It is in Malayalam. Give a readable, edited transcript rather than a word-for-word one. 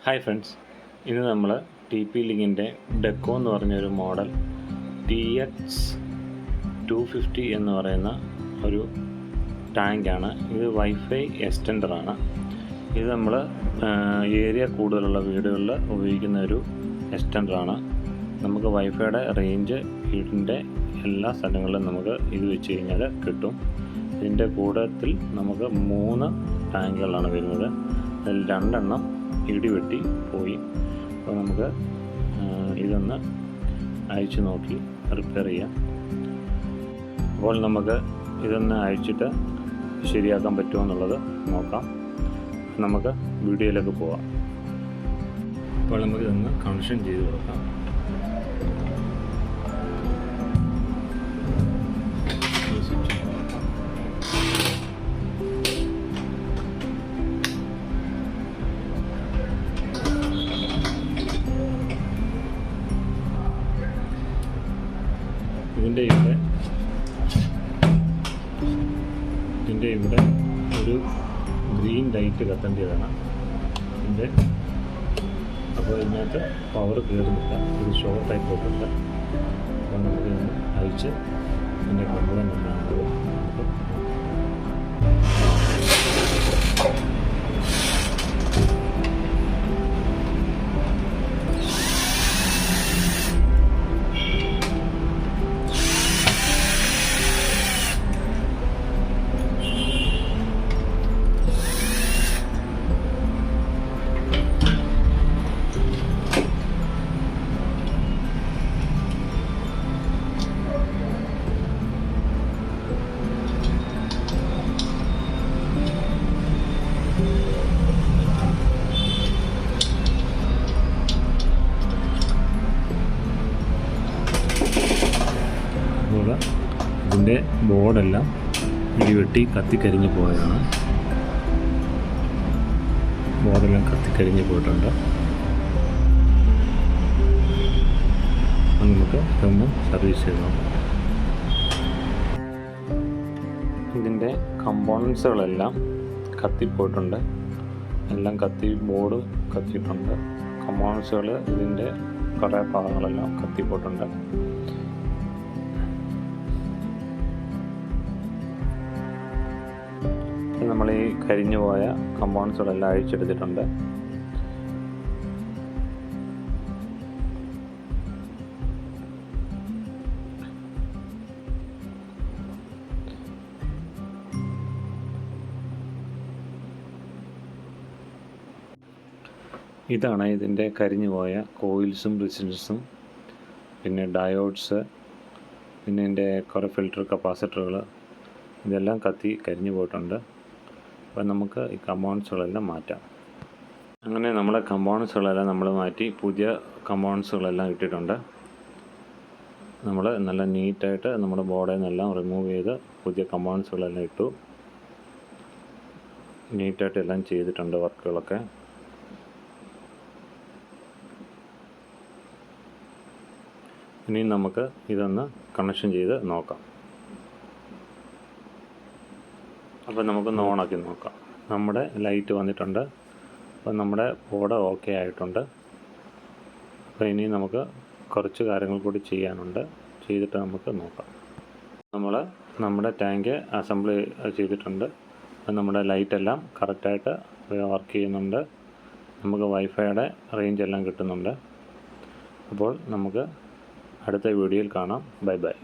ഹായ് ഫ്രണ്ട്സ്, ഇന്ന് നമ്മൾ TP-Linkൻ്റെ ഡെക്കോ എന്ന് പറഞ്ഞൊരു മോഡൽ TX250 എന്ന് പറയുന്ന ഒരു ടാങ്കാണ്. ഇത് വൈഫൈ എക്സ്റ്റൻഡറാണ്. ഇത് നമ്മൾ ഏരിയ കൂടുതലുള്ള വീടുകളിൽ ഉപയോഗിക്കുന്ന ഒരു എക്സ്റ്റൻഡറാണ്. നമുക്ക് വൈഫൈയുടെ റേഞ്ച് വീടിൻ്റെ എല്ലാ സ്ഥലങ്ങളിലും നമുക്ക് ഇത് വെച്ച് കഴിഞ്ഞാൽ കിട്ടും. ഇതിൻ്റെ കൂട്ടത്തിൽ നമുക്ക് 3 ടാങ്കുകളാണ് വരുന്നത്. അതിൽ 2 എണ്ണം ഇടിവെട്ടി പോയി. അപ്പോൾ നമുക്ക് ഇതൊന്ന് അയച്ചു നോക്കി റിപ്പയർ ചെയ്യാം. അപ്പോൾ നമുക്ക് ഇതൊന്ന് അയച്ചിട്ട് ശരിയാക്കാൻ പറ്റുമോ എന്നുള്ളത് നോക്കാം. നമുക്ക് വീഡിയോയിലേക്ക് പോവാം. അപ്പോൾ നമുക്ക് ഇതൊന്ന് കണക്ഷൻ ചെയ്ത് കൊടുക്കാം. ഇതിൻ്റെ ഇവിടെ ഒരു ഗ്രീൻ ലൈറ്റ് കത്തേണ്ടതാണ്. അപ്പോൾ ഇതിനകത്ത് പവർ കയറുന്നില്ല, ഇത് ഷോർട്ടായി പോയിട്ടുണ്ട്. അപ്പോൾ നമുക്കിതൊന്ന് അയച്ച് ഇതിൻ്റെ കംപ്ലൈൻറ്റ് എന്താണുള്ളത് നമുക്ക് ഇതിൻ്റെ ബോർഡെല്ലാം ഇടിവെട്ടി കത്തിക്കരിഞ്ഞ് പോയതാണ്. ബോർഡെല്ലാം കത്തിക്കരിഞ്ഞ് പോയിട്ടുണ്ട്. നമുക്ക് ഇതൊന്ന് സർവീസ് ചെയ്ത് നോക്കാം. ഇതിൻ്റെ കമ്പോണൻസുകളെല്ലാം കത്തിപ്പോയിട്ടുണ്ട്. എല്ലാം ബോർഡ് കത്തിയിട്ടുണ്ട്. കമ്പോണൻസുകൾ ഇതിൻ്റെ കുറേ ഭാഗങ്ങളെല്ലാം കത്തിപ്പോയിട്ടുണ്ട്. നമ്മൾ ഈ കരിഞ്ഞു പോയ കമ്പോണൻസുകളെല്ലാം അഴിച്ചെടുത്തിട്ടുണ്ട്. ഇതാണ് ഇതിൻ്റെ കരിഞ്ഞു പോയ കോയിൽസും റെസിസ്റ്റൻസും, പിന്നെ ഡയോഡ്സ്, പിന്നെ ഇതിൻ്റെ കുറേ ഫിൽറ്റർ കപ്പാസിറ്ററുകൾ, ഇതെല്ലാം കരിഞ്ഞു പോയിട്ടുണ്ട്. അപ്പോൾ നമുക്ക് ഈ കമ്പോണൻസുകളെല്ലാം മാറ്റാം. അങ്ങനെ നമ്മുടെ കമ്പോണൻസുകളെല്ലാം നമ്മൾ മാറ്റി പുതിയ കമ്പോണൻസുകളെല്ലാം ഇട്ടിട്ടുണ്ട്. നമ്മൾ നല്ല നീറ്റായിട്ട് നമ്മുടെ ബോർഡിൽ നിന്നെല്ലാം റിമൂവ് ചെയ്ത് പുതിയ കമ്പോണൻസുകളെല്ലാം ഇട്ടു. നീറ്റായിട്ട് എല്ലാം ചെയ്തിട്ടുണ്ട് വർക്കുകളൊക്കെ. ഇനി നമുക്ക് ഇതൊന്ന് കണക്ഷൻ ചെയ്ത് നോക്കാം. അപ്പോൾ നമുക്കൊന്ന് ഓണാക്കി നോക്കാം. നമ്മുടെ ലൈറ്റ് വന്നിട്ടുണ്ട്. അപ്പോൾ നമ്മുടെ ബോർഡ് ഓക്കെ ആയിട്ടുണ്ട്. അപ്പോൾ ഇനി നമുക്ക് കുറച്ച് കാര്യങ്ങൾ കൂടി ചെയ്യാനുണ്ട്. ചെയ്തിട്ട് നമുക്ക് നോക്കാം. നമ്മുടെ ടാങ്ക് അസംബിൾ ചെയ്തിട്ടുണ്ട്. അപ്പോൾ നമ്മുടെ ലൈറ്റെല്ലാം കറക്റ്റായിട്ട് വർക്ക് ചെയ്യുന്നുണ്ട്. നമുക്ക് വൈഫൈയുടെ റേഞ്ച് എല്ലാം കിട്ടുന്നുണ്ട്. അപ്പോൾ നമുക്ക് അടുത്ത വീഡിയോയിൽ കാണാം. Bye bye.